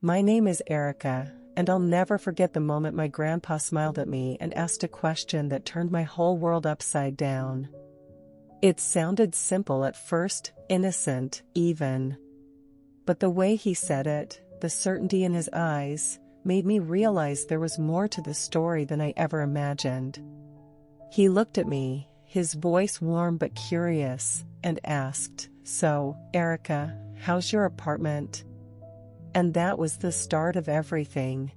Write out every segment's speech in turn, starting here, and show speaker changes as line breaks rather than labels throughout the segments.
My name is Erica, and I'll never forget the moment my grandpa smiled at me and asked a question that turned my whole world upside down. It sounded simple at first, innocent, even. But the way he said it, the certainty in his eyes, made me realize there was more to the story than I ever imagined. He looked at me, his voice warm but curious, and asked, "So, Erica, how's your apartment?" And that was the start of everything.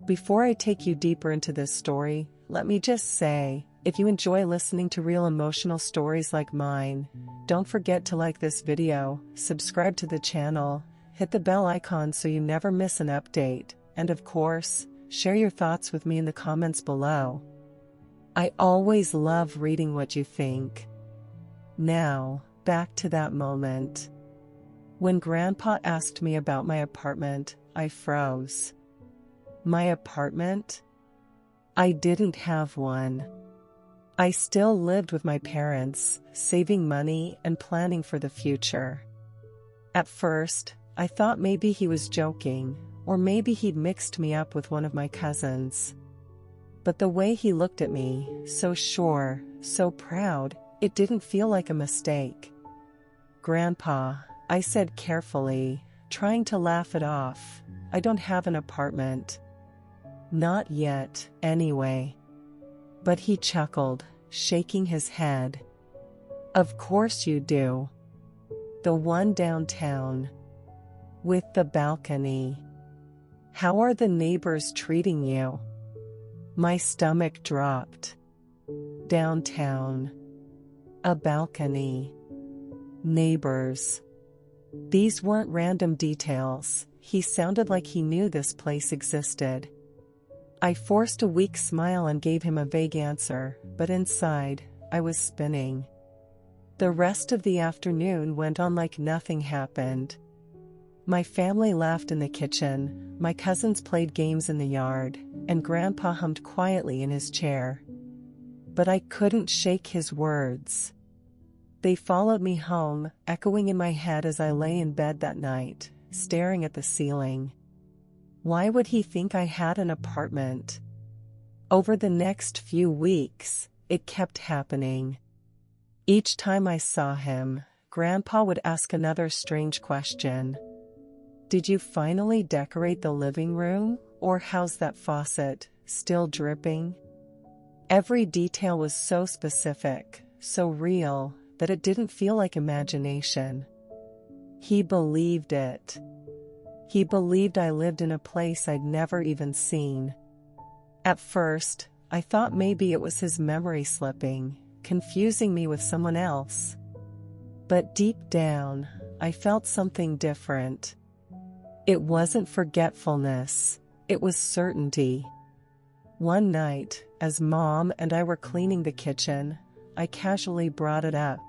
Before I take you deeper into this story, let me just say, if you enjoy listening to real emotional stories like mine, don't forget to like this video, subscribe to the channel, hit the bell icon so you never miss an update, and of course, share your thoughts with me in the comments below. I always love reading what you think. Now, back to that moment. When Grandpa asked me about my apartment, I froze. My apartment? I didn't have one. I still lived with my parents, saving money and planning for the future. At first, I thought maybe he was joking, or maybe he'd mixed me up with one of my cousins. But the way he looked at me, so sure, so proud, it didn't feel like a mistake. "Grandpa," I said carefully, trying to laugh it off, "I don't have an apartment. Not yet, anyway." But he chuckled, shaking his head. "Of course you do. The one downtown. With the balcony. How are the neighbors treating you?" My stomach dropped. Downtown. A balcony. Neighbors. These weren't random details, he sounded like he knew this place existed. I forced a weak smile and gave him a vague answer, but inside, I was spinning. The rest of the afternoon went on like nothing happened. My family laughed in the kitchen, my cousins played games in the yard, and Grandpa hummed quietly in his chair. But I couldn't shake his words. They followed me home, echoing in my head as I lay in bed that night, staring at the ceiling. Why would he think I had an apartment? Over the next few weeks, it kept happening. Each time I saw him, Grandpa would ask another strange question. "Did you finally decorate the living room? Or how's that faucet, still dripping?" Every detail was so specific, so real, that it didn't feel like imagination. He believed it. He believed I lived in a place I'd never even seen. At first, I thought maybe it was his memory slipping, confusing me with someone else. But deep down, I felt something different. It wasn't forgetfulness, it was certainty. One night, as Mom and I were cleaning the kitchen, I casually brought it up.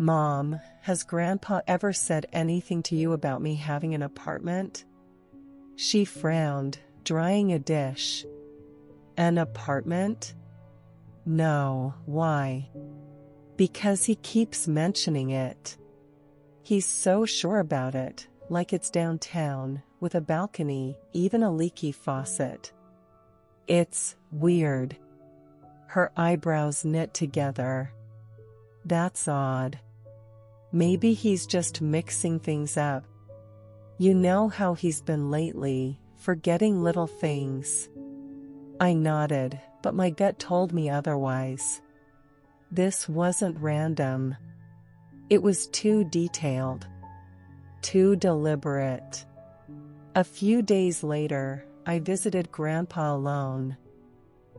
"Mom, has Grandpa ever said anything to you about me having an apartment?" She frowned, drying a dish. "An apartment? No, why?" "Because he keeps mentioning it. He's so sure about it, like it's downtown, with a balcony, even a leaky faucet. It's weird." Her eyebrows knit together. "That's odd. Maybe he's just mixing things up. You know how he's been lately, forgetting little things." I nodded, but my gut told me otherwise. This wasn't random. It was too detailed. Too deliberate. A few days later, I visited Grandpa alone.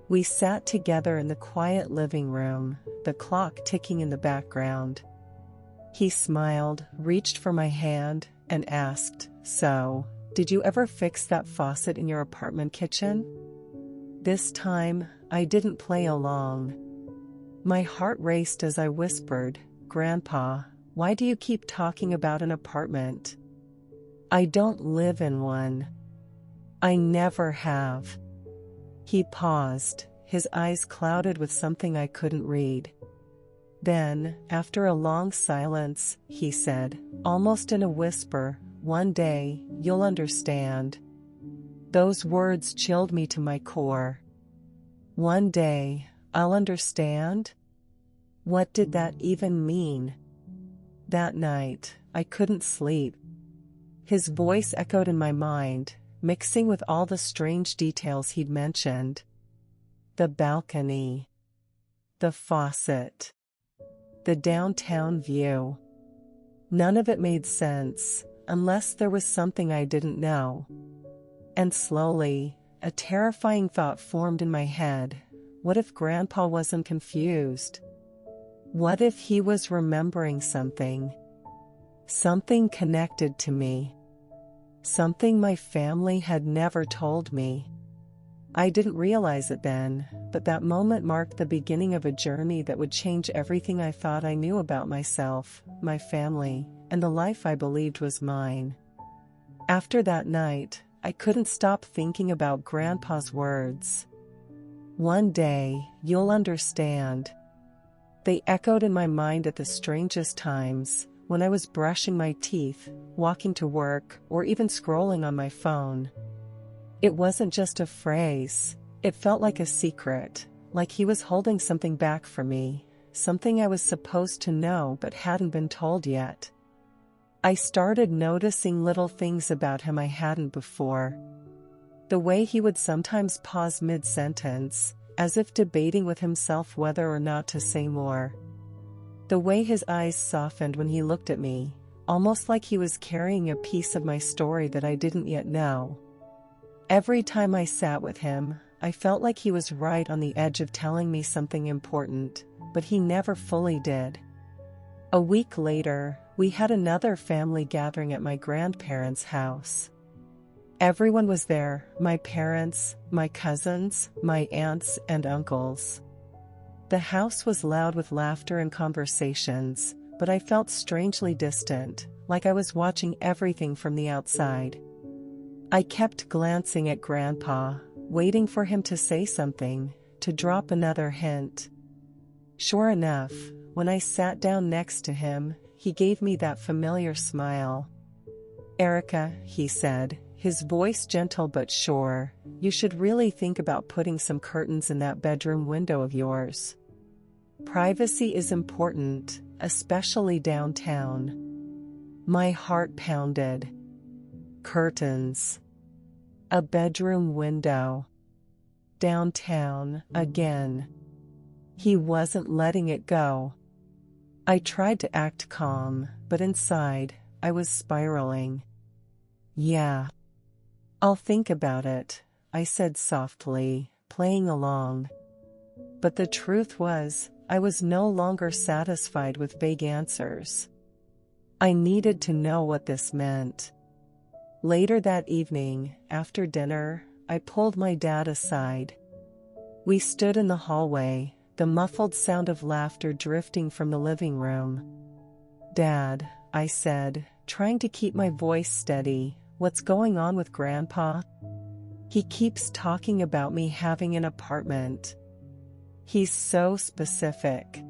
We sat together in the quiet living room, the clock ticking in the background. He smiled, reached for my hand, and asked, "So, did you ever fix that faucet in your apartment kitchen?" This time, I didn't play along. My heart raced as I whispered, "Grandpa, why do you keep talking about an apartment? I don't live in one. I never have." He paused, his eyes clouded with something I couldn't read. Then, after a long silence, he said, almost in a whisper, one day, you'll understand. Those words chilled me to my core. One day, I'll understand? What did that even mean? That night, I couldn't sleep. His voice echoed in my mind, mixing with all the strange details he'd mentioned. The balcony. The faucet. The downtown view. None of it made sense, unless there was something I didn't know. And slowly, a terrifying thought formed in my head. What if Grandpa wasn't confused? What if he was remembering something? Something connected to me. Something my family had never told me. I didn't realize it then, but that moment marked the beginning of a journey that would change everything I thought I knew about myself, my family, and the life I believed was mine. After that night, I couldn't stop thinking about Grandpa's words. One day, you'll understand. They echoed in my mind at the strangest times, when I was brushing my teeth, walking to work, or even scrolling on my phone. It wasn't just a phrase, it felt like a secret, like he was holding something back from me, something I was supposed to know but hadn't been told yet. I started noticing little things about him I hadn't before. The way he would sometimes pause mid-sentence, as if debating with himself whether or not to say more. The way his eyes softened when he looked at me, almost like he was carrying a piece of my story that I didn't yet know. Every time I sat with him, I felt like he was right on the edge of telling me something important, but he never fully did. A week later, we had another family gathering at my grandparents' house. Everyone was there, my parents, my cousins, my aunts and uncles. The house was loud with laughter and conversations, but I felt strangely distant, like I was watching everything from the outside. I kept glancing at Grandpa, waiting for him to say something, to drop another hint. Sure enough, when I sat down next to him, he gave me that familiar smile. "Erica," he said, his voice gentle but sure, "you should really think about putting some curtains in that bedroom window of yours. Privacy is important, especially downtown." My heart pounded. Curtains. A bedroom window. Downtown, again. He wasn't letting it go. I tried to act calm, but inside, I was spiraling. "Yeah. I'll think about it," I said softly, playing along. But the truth was, I was no longer satisfied with vague answers. I needed to know what this meant. Later that evening, after dinner, I pulled my dad aside. We stood in the hallway, the muffled sound of laughter drifting from the living room. "Dad," I said, trying to keep my voice steady, "what's going on with Grandpa? He keeps talking about me having an apartment. He's so specific.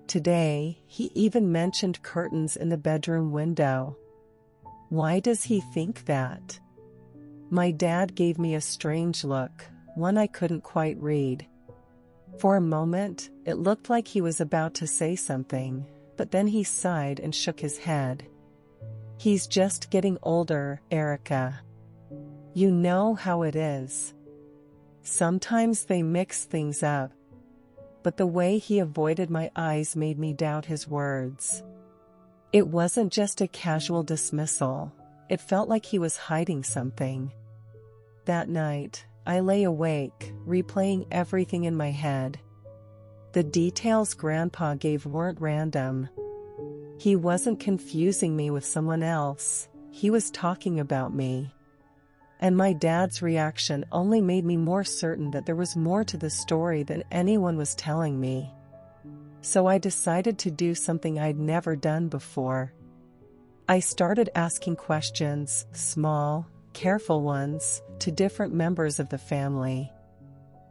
Today, he even mentioned curtains in the bedroom window. Why does he think that?" My dad gave me a strange look, one I couldn't quite read. For a moment, it looked like he was about to say something, but then he sighed and shook his head. "He's just getting older, Erica. You know how it is. Sometimes they mix things up." But the way he avoided my eyes made me doubt his words. It wasn't just a casual dismissal, it felt like he was hiding something. That night, I lay awake, replaying everything in my head. The details Grandpa gave weren't random. He wasn't confusing me with someone else, he was talking about me. And my dad's reaction only made me more certain that there was more to the story than anyone was telling me. So I decided to do something I'd never done before. I started asking questions, small, careful ones, to different members of the family.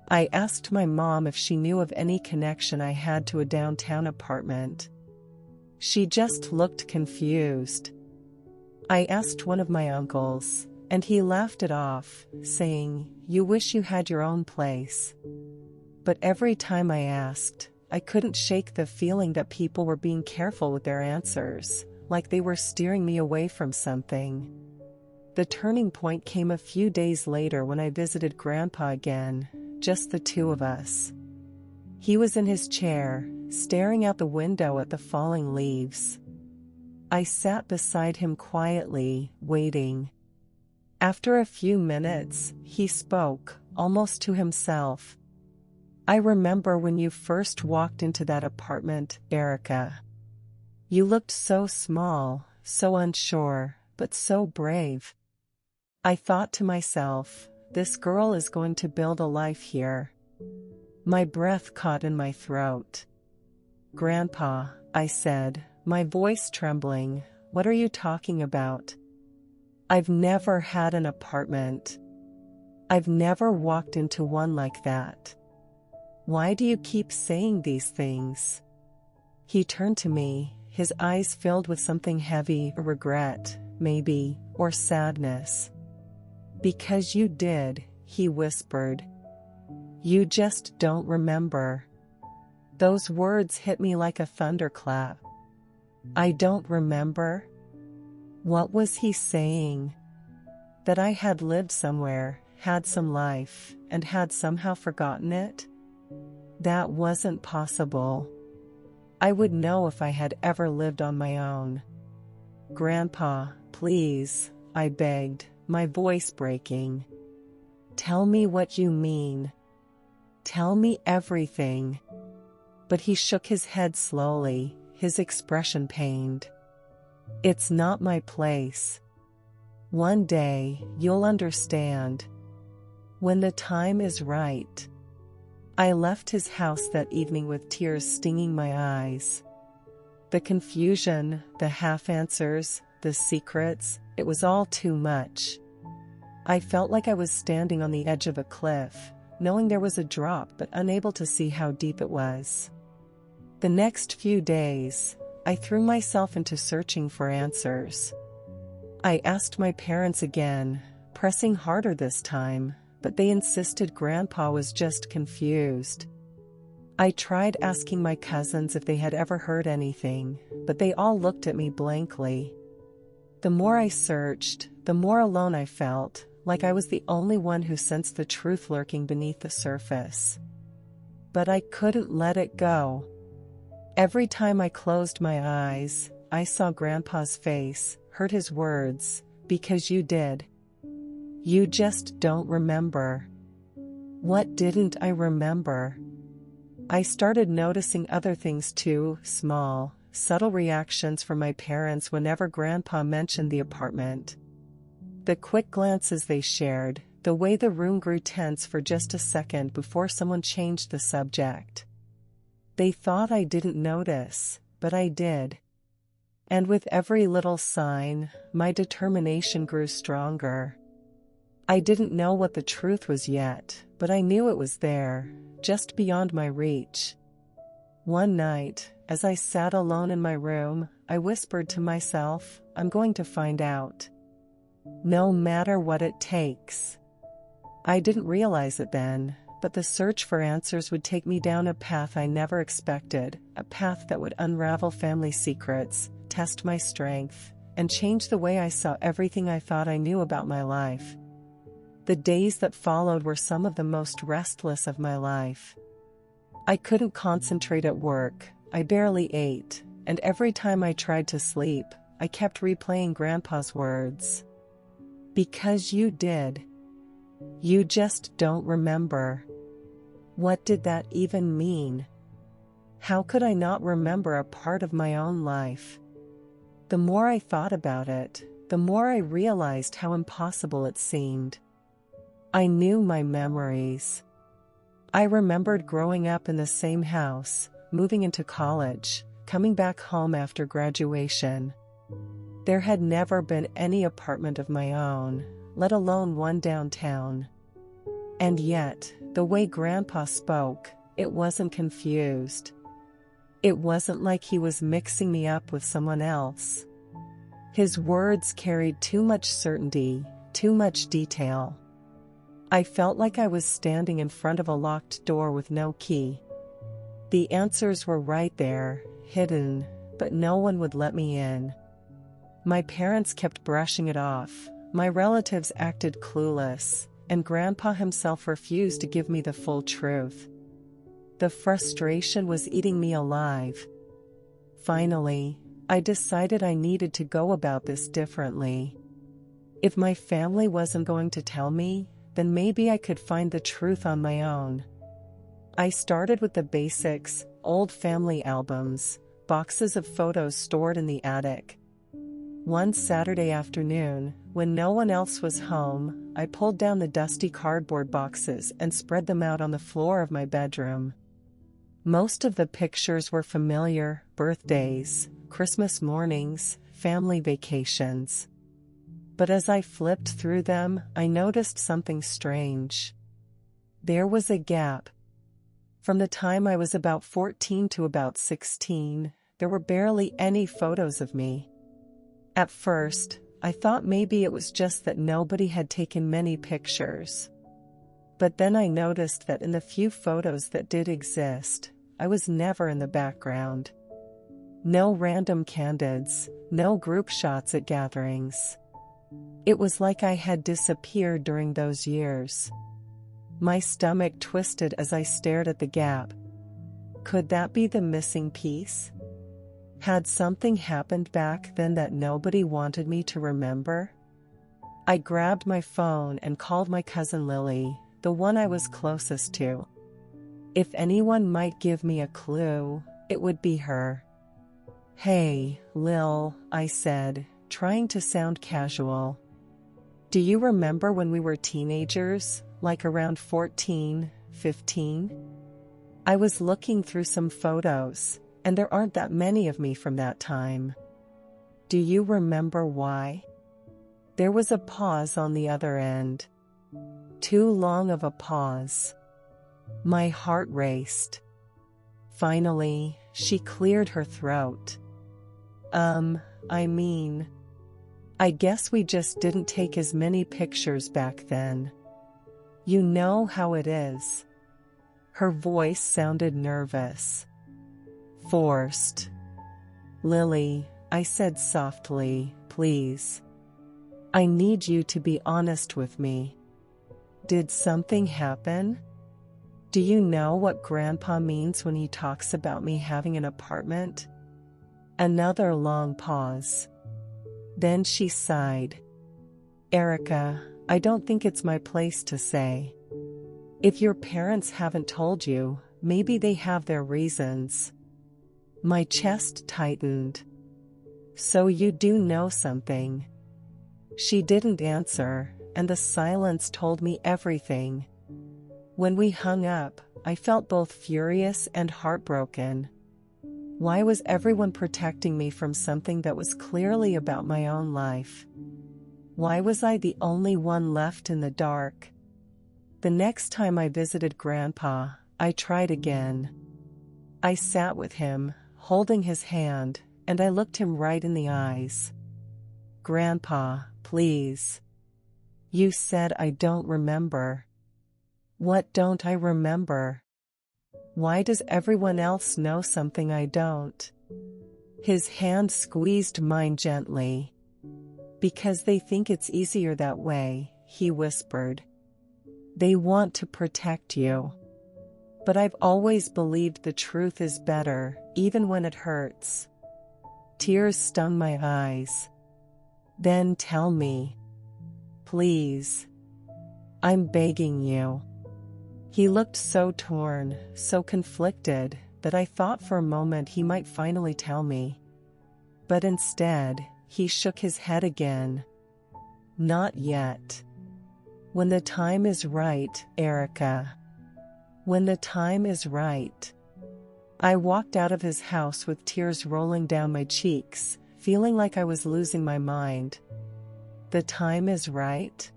I asked my mom if she knew of any connection I had to a downtown apartment. She just looked confused. I asked one of my uncles, and he laughed it off, saying, "You wish you had your own place." But every time I asked, I couldn't shake the feeling that people were being careful with their answers, like they were steering me away from something. The turning point came a few days later when I visited Grandpa again, just the two of us. He was in his chair, staring out the window at the falling leaves. I sat beside him quietly, waiting. After a few minutes, he spoke, almost to himself. "I remember when you first walked into that apartment, Erica. You looked so small, so unsure, but so brave. I thought to myself, this girl is going to build a life here." My breath caught in my throat. "Grandpa," I said, my voice trembling, "what are you talking about? I've never had an apartment. I've never walked into one like that. Why do you keep saying these things?" He turned to me, his eyes filled with something heavy, regret, maybe, or sadness. "Because you did," he whispered. "You just don't remember." Those words hit me like a thunderclap. I don't remember? What was he saying? That I had lived somewhere, had some life, and had somehow forgotten it? That wasn't possible. I would know if I had ever lived on my own. "Grandpa, please," I begged, my voice breaking. "Tell me what you mean. Tell me everything." But he shook his head slowly, his expression pained. "It's not my place. One day, you'll understand. When the time is right." I left his house that evening with tears stinging my eyes. The confusion, the half-answers, the secrets, it was all too much. I felt like I was standing on the edge of a cliff, knowing there was a drop but unable to see how deep it was. The next few days, I threw myself into searching for answers. I asked my parents again, pressing harder this time, but they insisted Grandpa was just confused. I tried asking my cousins if they had ever heard anything, but they all looked at me blankly. The more I searched, the more alone I felt, like I was the only one who sensed the truth lurking beneath the surface. But I couldn't let it go. Every time I closed my eyes, I saw Grandpa's face, heard his words, "Because you did. You just don't remember." What didn't I remember? I started noticing other things too, small, subtle reactions from my parents whenever Grandpa mentioned the apartment. The quick glances they shared, the way the room grew tense for just a second before someone changed the subject. They thought I didn't notice, but I did. And with every little sign, my determination grew stronger. I didn't know what the truth was yet, but I knew it was there, just beyond my reach. One night, as I sat alone in my room, I whispered to myself, "I'm going to find out. No matter what it takes." I didn't realize it then, but the search for answers would take me down a path I never expected, a path that would unravel family secrets, test my strength, and change the way I saw everything I thought I knew about my life. The days that followed were some of the most restless of my life. I couldn't concentrate at work, I barely ate, and every time I tried to sleep, I kept replaying Grandpa's words. "Because you did. You just don't remember." What did that even mean? How could I not remember a part of my own life? The more I thought about it, the more I realized how impossible it seemed. I knew my memories. I remembered growing up in the same house, moving into college, coming back home after graduation. There had never been any apartment of my own, let alone one downtown. And yet, the way Grandpa spoke, it wasn't confused. It wasn't like he was mixing me up with someone else. His words carried too much certainty, too much detail. I felt like I was standing in front of a locked door with no key. The answers were right there, hidden, but no one would let me in. My parents kept brushing it off, my relatives acted clueless, and Grandpa himself refused to give me the full truth. The frustration was eating me alive. Finally, I decided I needed to go about this differently. If my family wasn't going to tell me, then maybe I could find the truth on my own. I started with the basics: old family albums, boxes of photos stored in the attic. One Saturday afternoon, when no one else was home, I pulled down the dusty cardboard boxes and spread them out on the floor of my bedroom. Most of the pictures were familiar: birthdays, Christmas mornings, family vacations. But as I flipped through them, I noticed something strange. There was a gap. From the time I was about 14 to about 16, there were barely any photos of me. At first, I thought maybe it was just that nobody had taken many pictures. But then I noticed that in the few photos that did exist, I was never in the background. No random candids, no group shots at gatherings. It was like I had disappeared during those years. My stomach twisted as I stared at the gap. Could that be the missing piece? Had something happened back then that nobody wanted me to remember? I grabbed my phone and called my cousin Lily, the one I was closest to. If anyone might give me a clue, it would be her. "Hey, Lil," I said, trying to sound casual. "Do you remember when we were teenagers, like around 14, 15? I was looking through some photos, and there aren't that many of me from that time. Do you remember why?" There was a pause on the other end. Too long of a pause. My heart raced. Finally, she cleared her throat. I guess we just didn't take as many pictures back then. You know how it is." Her voice sounded nervous. Forced. "Lily," I said softly, "please. I need you to be honest with me. Did something happen? Do you know what Grandpa means when he talks about me having an apartment?" Another long pause. Then she sighed. "Erica, I don't think it's my place to say. If your parents haven't told you, maybe they have their reasons." My chest tightened. "So you do know something?" She didn't answer, and the silence told me everything. When we hung up, I felt both furious and heartbroken. Why was everyone protecting me from something that was clearly about my own life? Why was I the only one left in the dark? The next time I visited Grandpa, I tried again. I sat with him, holding his hand, and I looked him right in the eyes. "Grandpa, please. You said I don't remember. What don't I remember? Why does everyone else know something I don't?" His hand squeezed mine gently. "Because they think it's easier that way," he whispered. "They want to protect you. But I've always believed the truth is better, even when it hurts." Tears stung my eyes. "Then tell me. Please. I'm begging you." He looked so torn, so conflicted, that I thought for a moment he might finally tell me. But instead, he shook his head again. "Not yet. When the time is right, Erica. When the time is right." I walked out of his house with tears rolling down my cheeks, feeling like I was losing my mind. The time is right?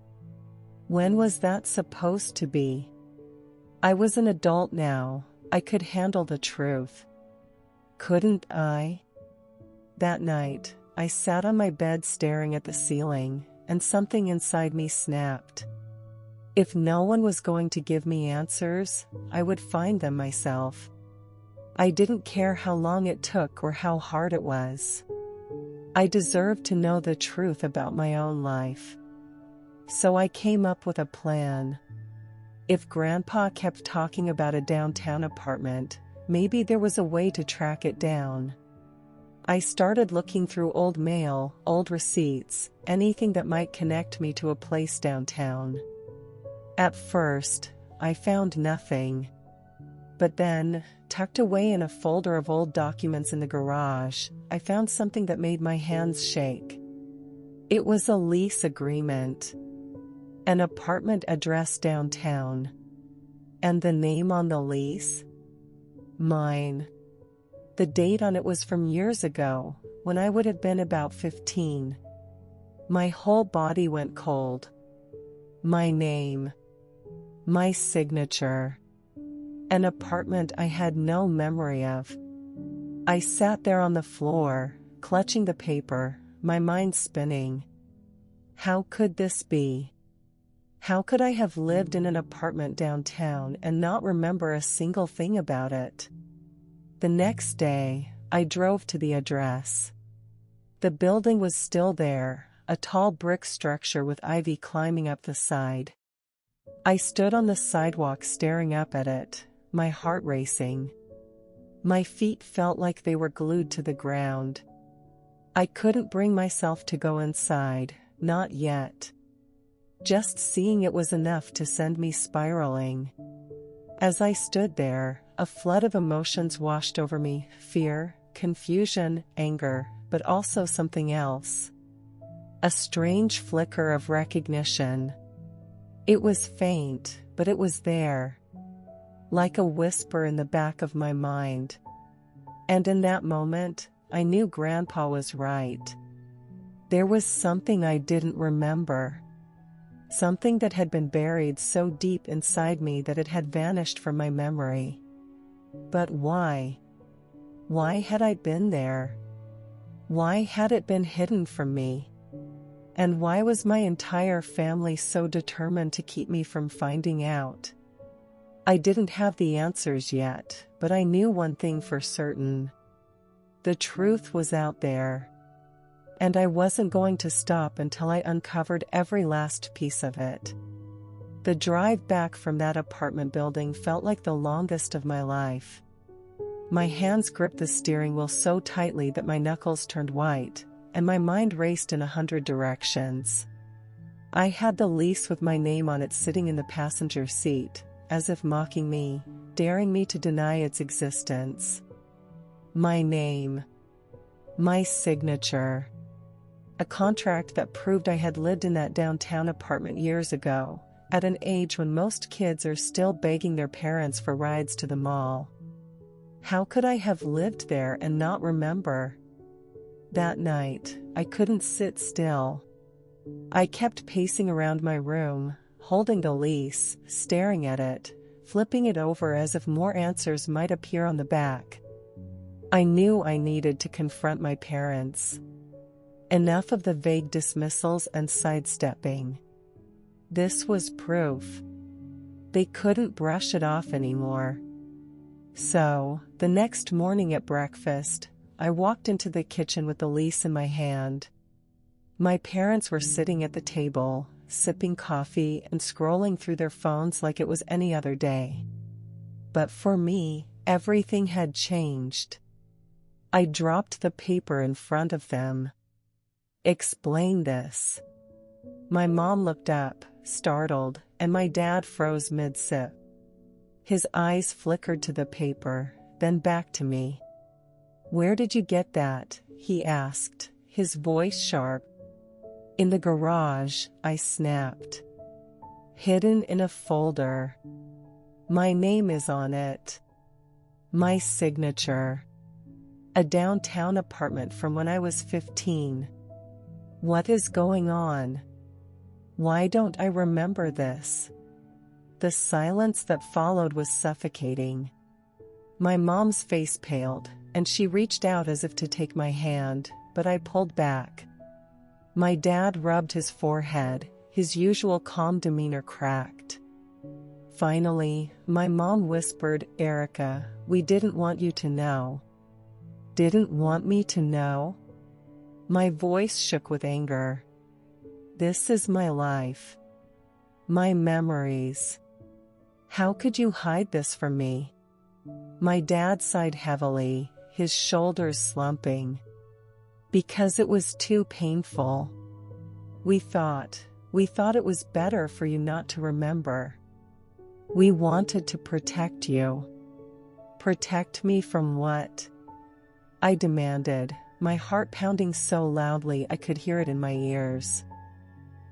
When was that supposed to be? I was an adult now, I could handle the truth. Couldn't I? That night, I sat on my bed staring at the ceiling, and something inside me snapped. If no one was going to give me answers, I would find them myself. I didn't care how long it took or how hard it was. I deserved to know the truth about my own life. So I came up with a plan. If Grandpa kept talking about a downtown apartment, maybe there was a way to track it down. I started looking through old mail, old receipts, anything that might connect me to a place downtown. At first, I found nothing. But then, tucked away in a folder of old documents in the garage, I found something that made my hands shake. It was a lease agreement. An apartment address downtown. And the name on the lease? Mine. The date on it was from years ago, when I would have been about 15. My whole body went cold. My name. My signature. An apartment I had no memory of. I sat there on the floor, clutching the paper, my mind spinning. How could this be? How could I have lived in an apartment downtown and not remember a single thing about it? The next day, I drove to the address. The building was still there, a tall brick structure with ivy climbing up the side. I stood on the sidewalk staring up at it, my heart racing. My feet felt like they were glued to the ground. I couldn't bring myself to go inside, not yet. Just seeing it was enough to send me spiraling. As I stood there, a flood of emotions washed over me, fear, confusion, anger, but also something else. A strange flicker of recognition. It was faint, but it was there. Like a whisper in the back of my mind. And in that moment, I knew Grandpa was right. There was something I didn't remember. Something that had been buried so deep inside me that it had vanished from my memory. But why? Why had I been there? Why had it been hidden from me? And why was my entire family so determined to keep me from finding out? I didn't have the answers yet, but I knew one thing for certain. The truth was out there. And I wasn't going to stop until I uncovered every last piece of it. The drive back from that apartment building felt like the longest of my life. My hands gripped the steering wheel so tightly that my knuckles turned white, and my mind raced in 100 directions. I had the lease with my name on it sitting in the passenger seat, as if mocking me, daring me to deny its existence. My name. My signature. A contract that proved I had lived in that downtown apartment years ago, at an age when most kids are still begging their parents for rides to the mall. How could I have lived there and not remember? That night, I couldn't sit still. I kept pacing around my room, holding the lease, staring at it, flipping it over as if more answers might appear on the back. I knew I needed to confront my parents. Enough of the vague dismissals and sidestepping. This was proof. They couldn't brush it off anymore. So, the next morning at breakfast, I walked into the kitchen with the lease in my hand. My parents were sitting at the table, sipping coffee and scrolling through their phones like it was any other day. But for me, everything had changed. I dropped the paper in front of them. Explain this. My mom looked up, startled, and my dad froze mid-sip. His eyes flickered to the paper, then back to me. "Where did you get that?" he asked, his voice sharp. "In the garage," I snapped. "Hidden in a folder. My name is on it. My signature. A downtown apartment from when I was 15. What is going on? Why don't I remember this?" The silence that followed was suffocating. My mom's face paled, and she reached out as if to take my hand, but I pulled back. My dad rubbed his forehead, his usual calm demeanor cracked. Finally, my mom whispered, "Erica, we didn't want you to know." Didn't want me to know? My voice shook with anger. This is my life. My memories. How could you hide this from me? My dad sighed heavily, his shoulders slumping. Because it was too painful. We thought it was better for you not to remember. We wanted to protect you. Protect me from what? I demanded, my heart pounding so loudly I could hear it in my ears.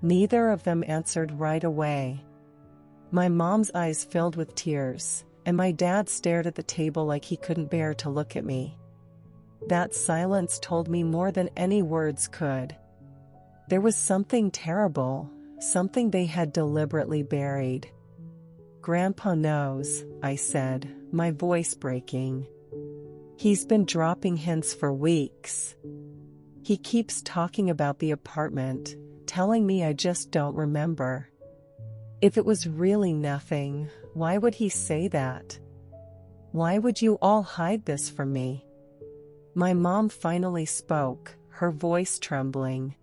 Neither of them answered right away. My mom's eyes filled with tears, and my dad stared at the table like he couldn't bear to look at me. That silence told me more than any words could. There was something terrible, something they had deliberately buried. Grandpa knows, I said, my voice breaking. He's been dropping hints for weeks. He keeps talking about the apartment, telling me I just don't remember. If it was really nothing, why would he say that? Why would you all hide this from me? My mom finally spoke, her voice trembling.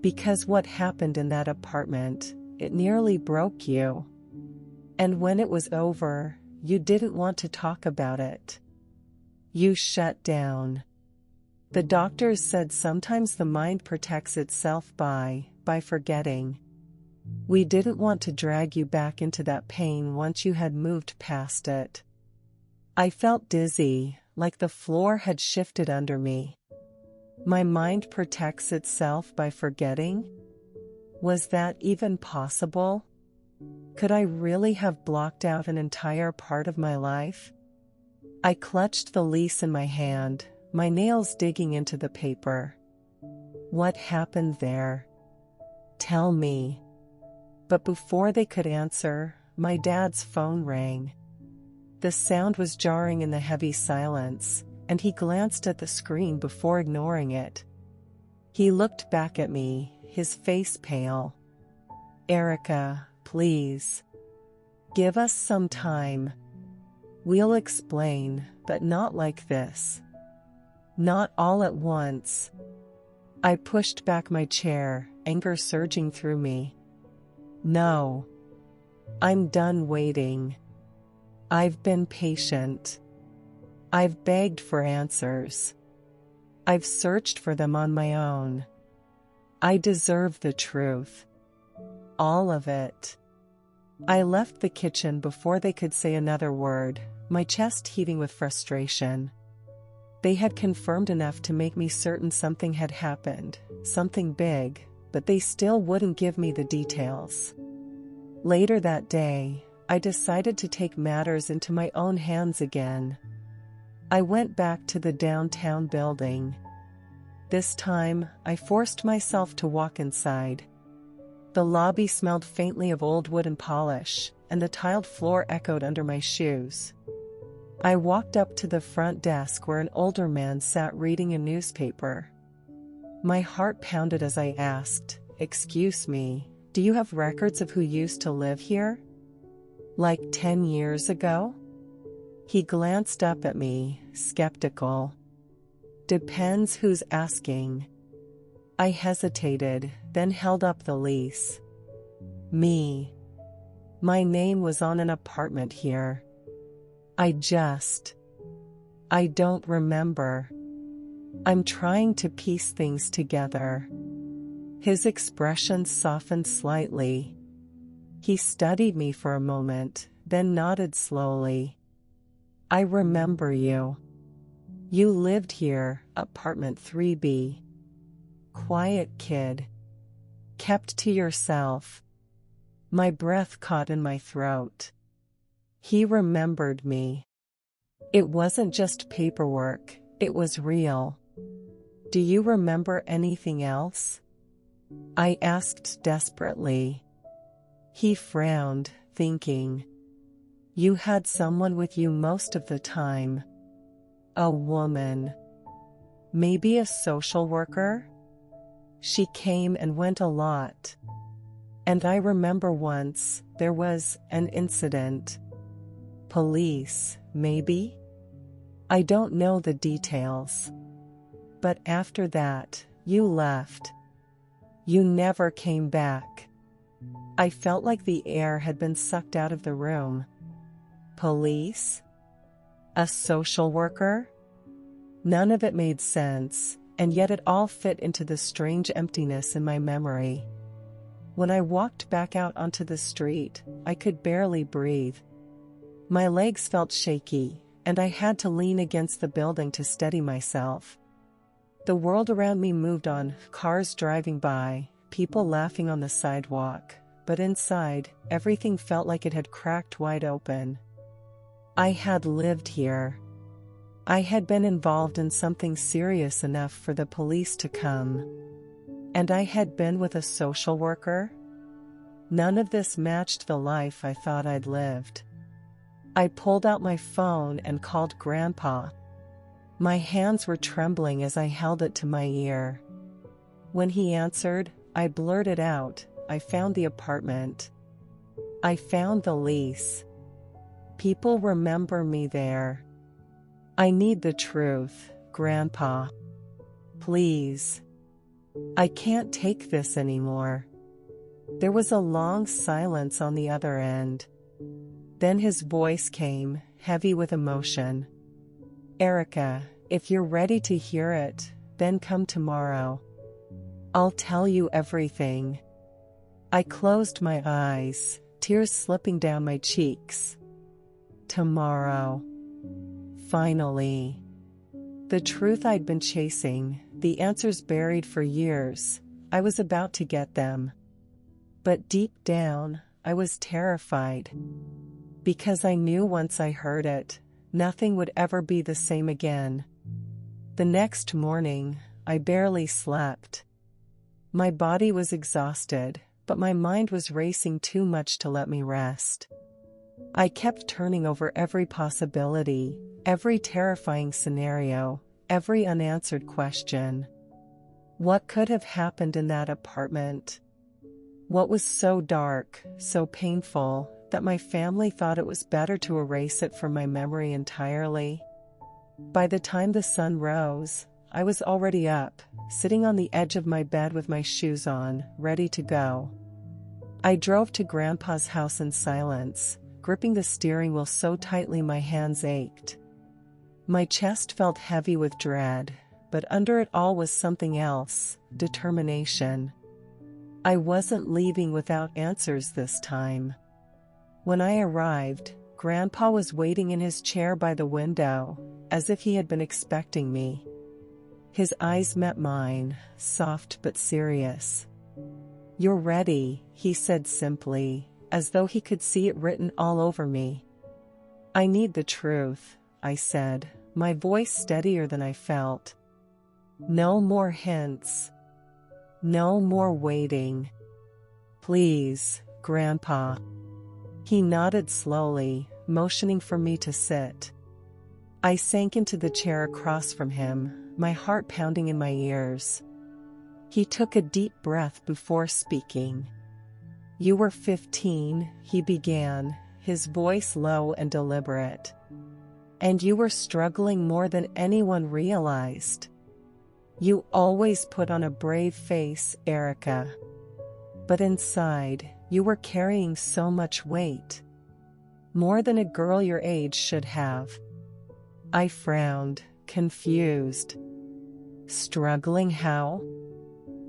Because what happened in that apartment, it nearly broke you. And when it was over, you didn't want to talk about it. You shut down. The doctors said sometimes the mind protects itself by forgetting. We didn't want to drag you back into that pain once you had moved past it. I felt dizzy, like the floor had shifted under me. My mind protects itself by forgetting? Was that even possible? Could I really have blocked out an entire part of my life? I clutched the lease in my hand, my nails digging into the paper. What happened there? Tell me. But before they could answer, my dad's phone rang. The sound was jarring in the heavy silence, and he glanced at the screen before ignoring it. He looked back at me, his face pale. Erica, please. Give us some time. We'll explain, but not like this. Not all at once. I pushed back my chair, anger surging through me. No. I'm done waiting. I've been patient. I've begged for answers. I've searched for them on my own. I deserve the truth. All of it. I left the kitchen before they could say another word, my chest heaving with frustration. They had confirmed enough to make me certain something had happened, something big, but they still wouldn't give me the details. Later that day, I decided to take matters into my own hands again. I went back to the downtown building. This time, I forced myself to walk inside. The lobby smelled faintly of old wood and polish, and the tiled floor echoed under my shoes. I walked up to the front desk where an older man sat reading a newspaper. My heart pounded as I asked, "Excuse me, do you have records of who used to live here? Like 10 years ago?" He glanced up at me, skeptical. "Depends who's asking." I hesitated, then held up the lease. Me. My name was on an apartment here. I don't remember. I'm trying to piece things together. His expression softened slightly. He studied me for a moment, then nodded slowly. I remember you. You lived here, apartment 3B. Quiet kid. Kept to yourself. My breath caught in my throat. He remembered me. It wasn't just paperwork, it was real. Do you remember anything else? I asked desperately. He frowned, thinking. You had someone with you most of the time. A woman. Maybe a social worker? She came and went a lot. And I remember once, there was an incident. Police, maybe? I don't know the details. But after that, you left. You never came back. I felt like the air had been sucked out of the room. Police? A social worker? None of it made sense, and yet it all fit into the strange emptiness in my memory. When I walked back out onto the street, I could barely breathe. My legs felt shaky, and I had to lean against the building to steady myself. The world around me moved on, cars driving by, people laughing on the sidewalk, but inside, everything felt like it had cracked wide open. I had lived here. I had been involved in something serious enough for the police to come. And I had been with a social worker? None of this matched the life I thought I'd lived. I pulled out my phone and called Grandpa. My hands were trembling as I held it to my ear. When he answered, I blurted out, I found the apartment. I found the lease. People remember me there. I need the truth, Grandpa. Please. I can't take this anymore. There was a long silence on the other end. Then his voice came, heavy with emotion. Erica, if you're ready to hear it, then come tomorrow. I'll tell you everything. I closed my eyes, tears slipping down my cheeks. Tomorrow. Finally. The truth I'd been chasing, the answers buried for years, I was about to get them. But deep down, I was terrified. Because I knew once I heard it, nothing would ever be the same again. The next morning, I barely slept. My body was exhausted, but my mind was racing too much to let me rest. I kept turning over every possibility, every terrifying scenario, every unanswered question. What could have happened in that apartment? What was so dark, so painful, that my family thought it was better to erase it from my memory entirely? By the time the sun rose, I was already up, sitting on the edge of my bed with my shoes on, ready to go. I drove to Grandpa's house in silence, gripping the steering wheel so tightly my hands ached. My chest felt heavy with dread, but under it all was something else, determination. I wasn't leaving without answers this time. When I arrived, Grandpa was waiting in his chair by the window, as if he had been expecting me. His eyes met mine, soft but serious. "You're ready," he said simply, as though he could see it written all over me. "I need the truth," I said, my voice steadier than I felt. "No more hints. No more waiting. Please, Grandpa." He nodded slowly, motioning for me to sit. I sank into the chair across from him, my heart pounding in my ears. He took a deep breath before speaking. "You were 15, he began, his voice low and deliberate. "And you were struggling more than anyone realized. You always put on a brave face, Erica. But inside, you were carrying so much weight. More than a girl your age should have." I frowned, confused. "Struggling how?"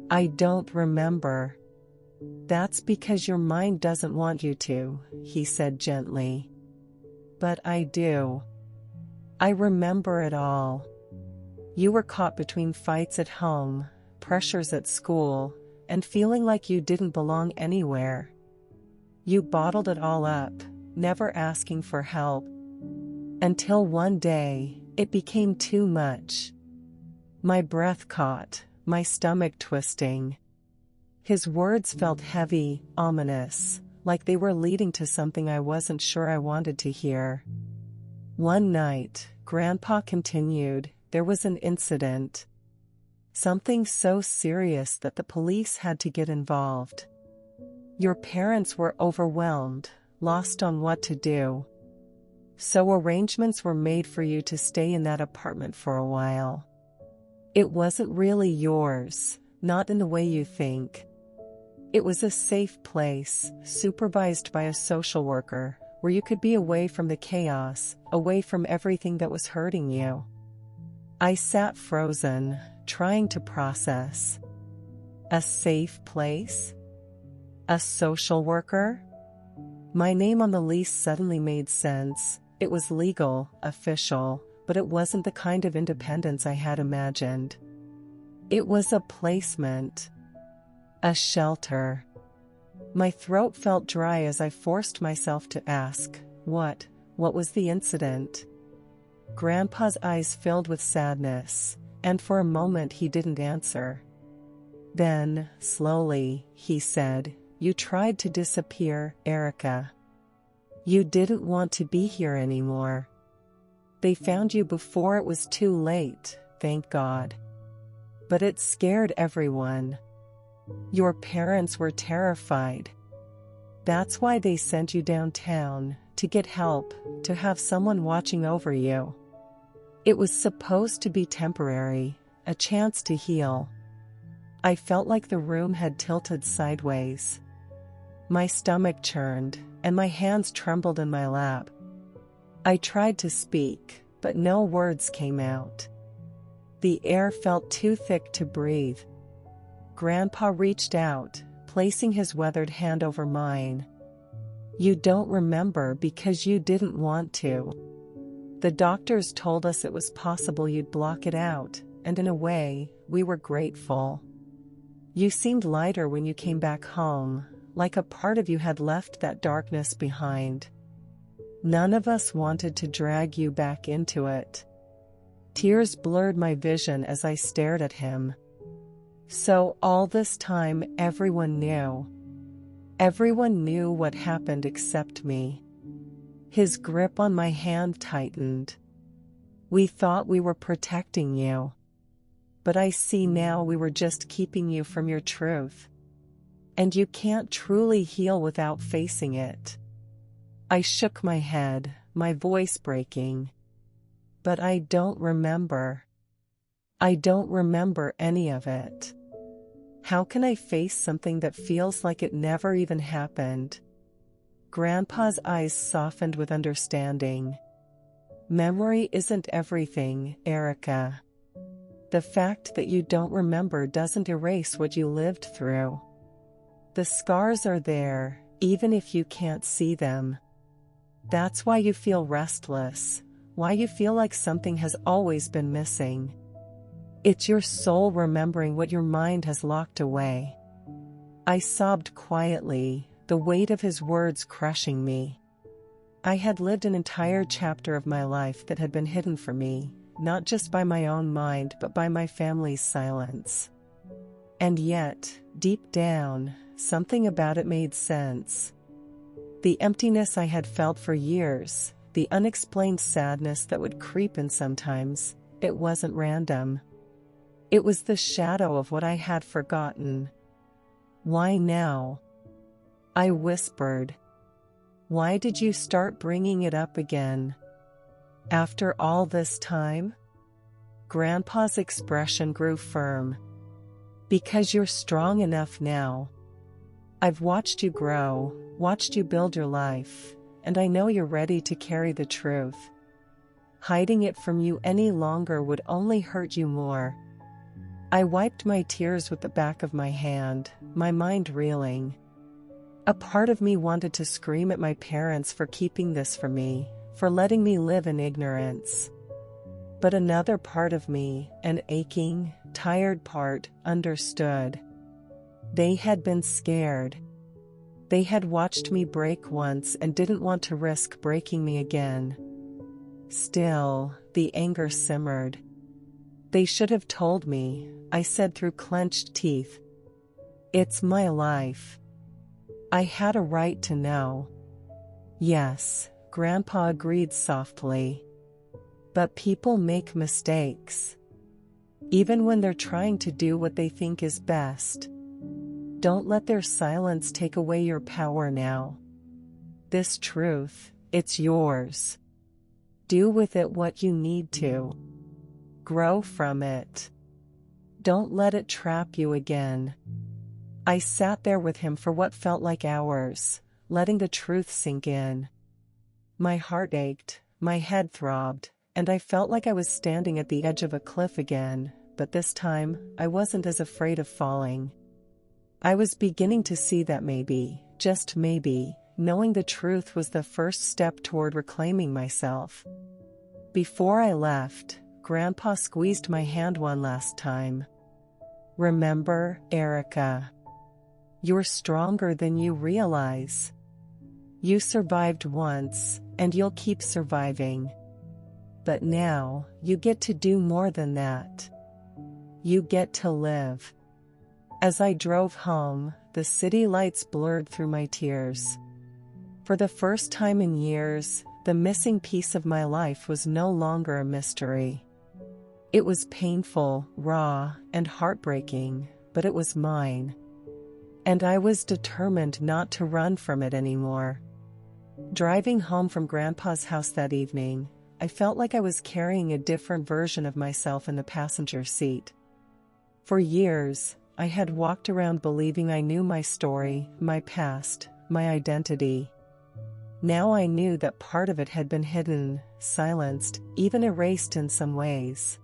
"I don't remember." "That's because your mind doesn't want you to," he said gently. "But I do. I remember it all. You were caught between fights at home, pressures at school, and feeling like you didn't belong anywhere. You bottled it all up, never asking for help. Until one day, it became too much." My breath caught, my stomach twisting. His words felt heavy, ominous, like they were leading to something I wasn't sure I wanted to hear. "One night," Grandpa continued, "there was an incident. Something so serious that the police had to get involved. Your parents were overwhelmed, lost on what to do. So arrangements were made for you to stay in that apartment for a while. It wasn't really yours, not in the way you think. It was a safe place, supervised by a social worker, where you could be away from the chaos, away from everything that was hurting you. I sat frozen, trying to process. A safe place? A social worker? My name on the lease suddenly made sense. It was legal, official, but it wasn't the kind of independence I had imagined. It was a placement. A shelter. My throat felt dry as I forced myself to ask, what was the incident? Grandpa's eyes filled with sadness, and for a moment he didn't answer. Then, slowly, he said, "You tried to disappear, Erica. You didn't want to be here anymore. They found you before it was too late, thank God. But it scared everyone. Your parents were terrified. That's why they sent you downtown, to get help, to have someone watching over you. It was supposed to be temporary, a chance to heal." I felt like the room had tilted sideways. My stomach churned, and my hands trembled in my lap. I tried to speak, but no words came out. The air felt too thick to breathe. Grandpa reached out, placing his weathered hand over mine. "You don't remember because you didn't want to. The doctors told us it was possible you'd block it out, and in a way, we were grateful. You seemed lighter when you came back home, like a part of you had left that darkness behind. None of us wanted to drag you back into it." Tears blurred my vision as I stared at him. So all this time everyone knew. Everyone knew what happened except me. His grip on my hand tightened. "We thought we were protecting you. But I see now we were just keeping you from your truth. And you can't truly heal without facing it." I shook my head, my voice breaking. "But I don't remember. I don't remember any of it. How can I face something that feels like it never even happened?" Grandpa's eyes softened with understanding. "Memory isn't everything, Erica. The fact that you don't remember doesn't erase what you lived through. The scars are there, even if you can't see them. That's why you feel restless, why you feel like something has always been missing. It's your soul remembering what your mind has locked away." I sobbed quietly, the weight of his words crushing me. I had lived an entire chapter of my life that had been hidden from me, not just by my own mind but by my family's silence. And yet, deep down, something about it made sense. The emptiness I had felt for years, the unexplained sadness that would creep in sometimes, it wasn't random. It was the shadow of what I had forgotten. "Why now?" I whispered. "Why did you start bringing it up again? After all this time?" Grandpa's expression grew firm. "Because you're strong enough now. I've watched you grow, watched you build your life, and I know you're ready to carry the truth. Hiding it from you any longer would only hurt you more." I wiped my tears with the back of my hand, my mind reeling. A part of me wanted to scream at my parents for keeping this from me, for letting me live in ignorance. But another part of me, an aching, tired part, understood. They had been scared. They had watched me break once and didn't want to risk breaking me again. Still, the anger simmered. "They should have told me," I said through clenched teeth. "It's my life. I had a right to know." "Yes," Grandpa agreed softly. "But people make mistakes. even when they're trying to do what they think is best. Don't let their silence take away your power now. This truth, it's yours. Do with it what you need to. Grow from it. Don't let it trap you again. I sat there with him for what felt like hours, letting the truth sink in. My heart ached, my head throbbed, and I felt like I was standing at the edge of a cliff again, but this time, I wasn't as afraid of falling. I was beginning to see that maybe, just maybe, knowing the truth was the first step toward reclaiming myself. Before I left, Grandpa squeezed my hand one last time. Remember, Erica. You're stronger than you realize. You survived once, and you'll keep surviving. But now, you get to do more than that. You get to live. As I drove home, the city lights blurred through my tears. For the first time in years, the missing piece of my life was no longer a mystery. It was painful, raw, and heartbreaking, but it was mine. And I was determined not to run from it anymore. Driving home from Grandpa's house that evening, I felt like I was carrying a different version of myself in the passenger seat. For years, I had walked around believing I knew my story, my past, my identity. Now I knew that part of it had been hidden, silenced, even erased in some ways.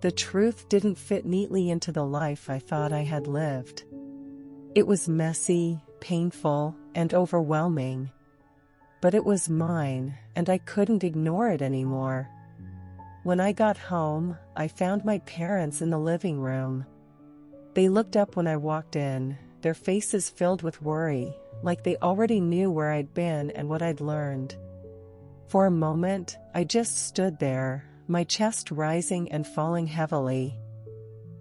The truth didn't fit neatly into the life I thought I had lived. It was messy, painful, and overwhelming. But it was mine, and I couldn't ignore it anymore. When I got home, I found my parents in the living room. They looked up when I walked in, their faces filled with worry, like they already knew where I'd been and what I'd learned. For a moment, I just stood there, my chest rising and falling heavily.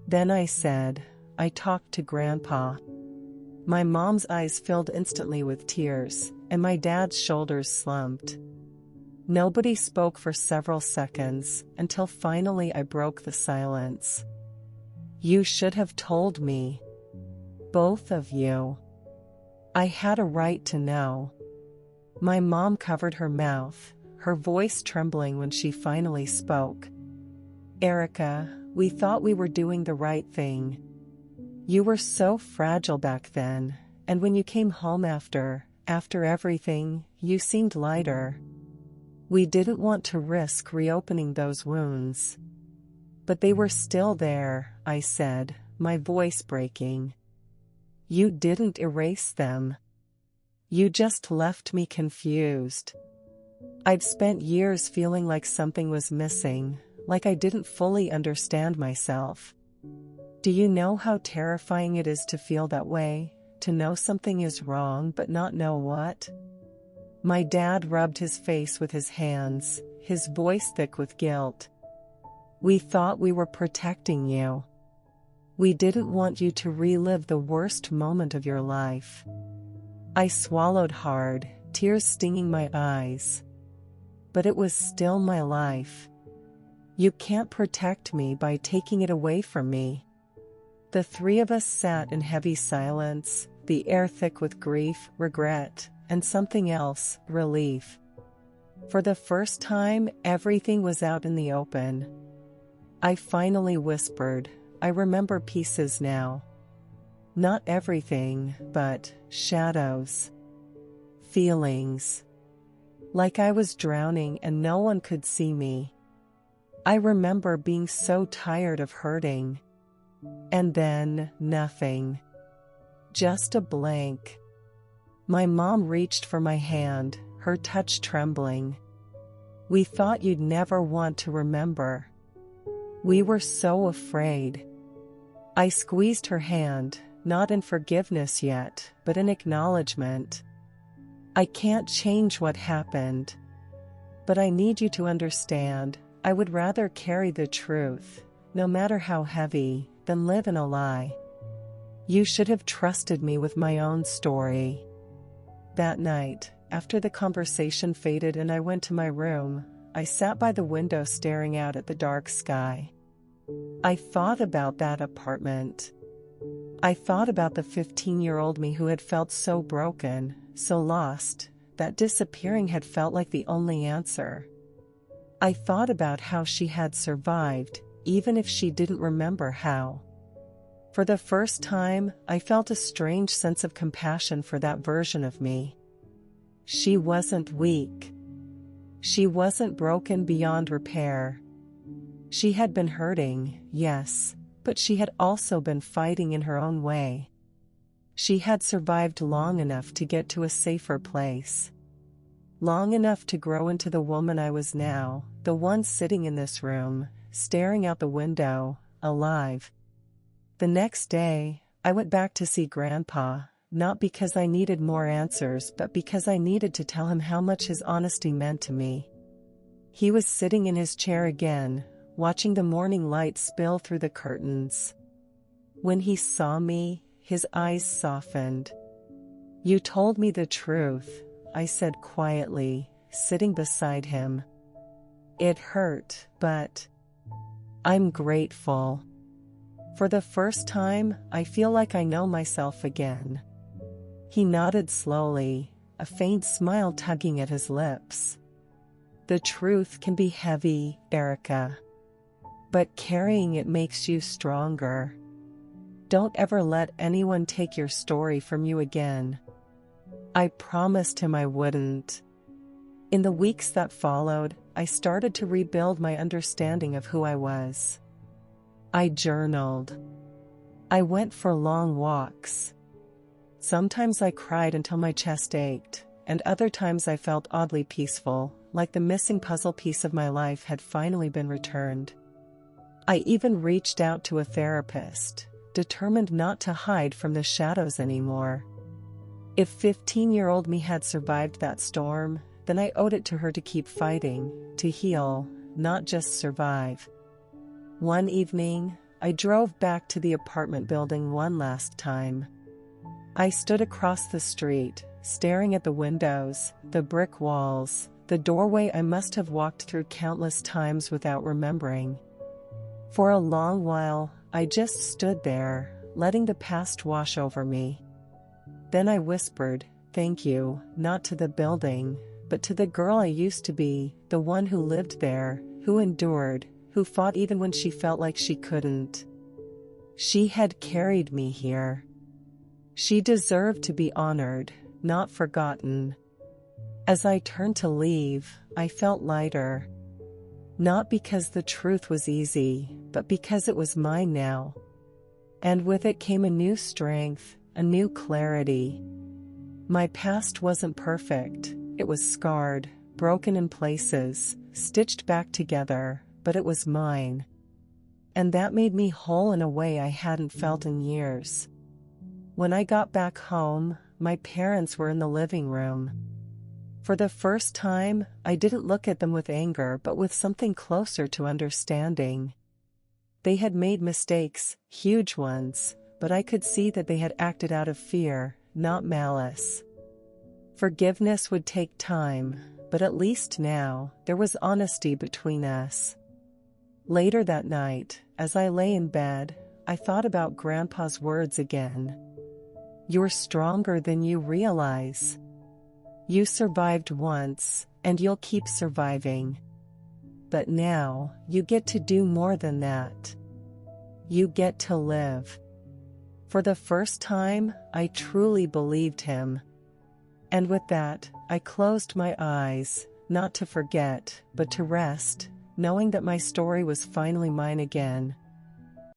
Then I said, I talked to Grandpa. My mom's eyes filled instantly with tears, and my dad's shoulders slumped. Nobody spoke for several seconds, until finally I broke the silence. You should have told me. Both of you. I had a right to know. My mom covered her mouth, her voice trembling when she finally spoke. Erica, we thought we were doing the right thing. You were so fragile back then, and when you came home after everything, you seemed lighter. We didn't want to risk reopening those wounds. But they were still there, I said, my voice breaking. You didn't erase them. You just left me confused. I'd spent years feeling like something was missing, like I didn't fully understand myself. Do you know how terrifying it is to feel that way, to know something is wrong but not know what? My dad rubbed his face with his hands, his voice thick with guilt. We thought we were protecting you. We didn't want you to relive the worst moment of your life. I swallowed hard, tears stinging my eyes. But it was still my life. You can't protect me by taking it away from me. The three of us sat in heavy silence, the air thick with grief, regret, and something else, relief. For the first time, everything was out in the open. I finally whispered, I remember pieces now. Not everything, but shadows. Feelings. Like I was drowning and no one could see me. I remember being so tired of hurting. And then, nothing. Just a blank. My mom reached for my hand, her touch trembling. We thought you'd never want to remember. We were so afraid. I squeezed her hand, not in forgiveness yet, but in acknowledgement. I can't change what happened. But I need you to understand, I would rather carry the truth, no matter how heavy, than live in a lie. You should have trusted me with my own story. That night, after the conversation faded and I went to my room, I sat by the window staring out at the dark sky. I thought about that apartment. I thought about the 15-year-old me who had felt so broken, so lost, that disappearing had felt like the only answer. I thought about how she had survived, even if she didn't remember how. For the first time, I felt a strange sense of compassion for that version of me. She wasn't weak. She wasn't broken beyond repair. She had been hurting, yes, but she had also been fighting in her own way. She had survived long enough to get to a safer place. Long enough to grow into the woman I was now, the one sitting in this room, staring out the window, alive. The next day, I went back to see Grandpa, not because I needed more answers but because I needed to tell him how much his honesty meant to me. He was sitting in his chair again, watching the morning light spill through the curtains. When he saw me, his eyes softened. "You told me the truth," I said quietly, sitting beside him. "It hurt, but I'm grateful. For the first time, I feel like I know myself again." He nodded slowly, a faint smile tugging at his lips. "The truth can be heavy, Erica. But carrying it makes you stronger. Don't ever let anyone take your story from you again." I promised him I wouldn't. In the weeks that followed, I started to rebuild my understanding of who I was. I journaled. I went for long walks. Sometimes I cried until my chest ached, and other times I felt oddly peaceful, like the missing puzzle piece of my life had finally been returned. I even reached out to a therapist, determined not to hide from the shadows anymore. If 15-year-old me had survived that storm, then I owed it to her to keep fighting, to heal, not just survive. One evening, I drove back to the apartment building one last time. I stood across the street, staring at the windows, the brick walls, the doorway I must have walked through countless times without remembering. For a long while, I just stood there, letting the past wash over me. Then I whispered, "Thank you," not to the building, but to the girl I used to be, the one who lived there, who endured, who fought even when she felt like she couldn't. She had carried me here. She deserved to be honored, not forgotten. As I turned to leave, I felt lighter. Not because the truth was easy, but because it was mine now. And with it came a new strength, a new clarity. My past wasn't perfect. It was scarred, broken in places, stitched back together, but it was mine. And that made me whole in a way I hadn't felt in years. When I got back home, my parents were in the living room. For the first time, I didn't look at them with anger but with something closer to understanding. They had made mistakes, huge ones, but I could see that they had acted out of fear, not malice. Forgiveness would take time, but at least now, there was honesty between us. Later that night, as I lay in bed, I thought about Grandpa's words again. "You're stronger than you realize. You survived once, and you'll keep surviving. But now, you get to do more than that. You get to live." For the first time, I truly believed him. And with that, I closed my eyes, not to forget, but to rest, knowing that my story was finally mine again.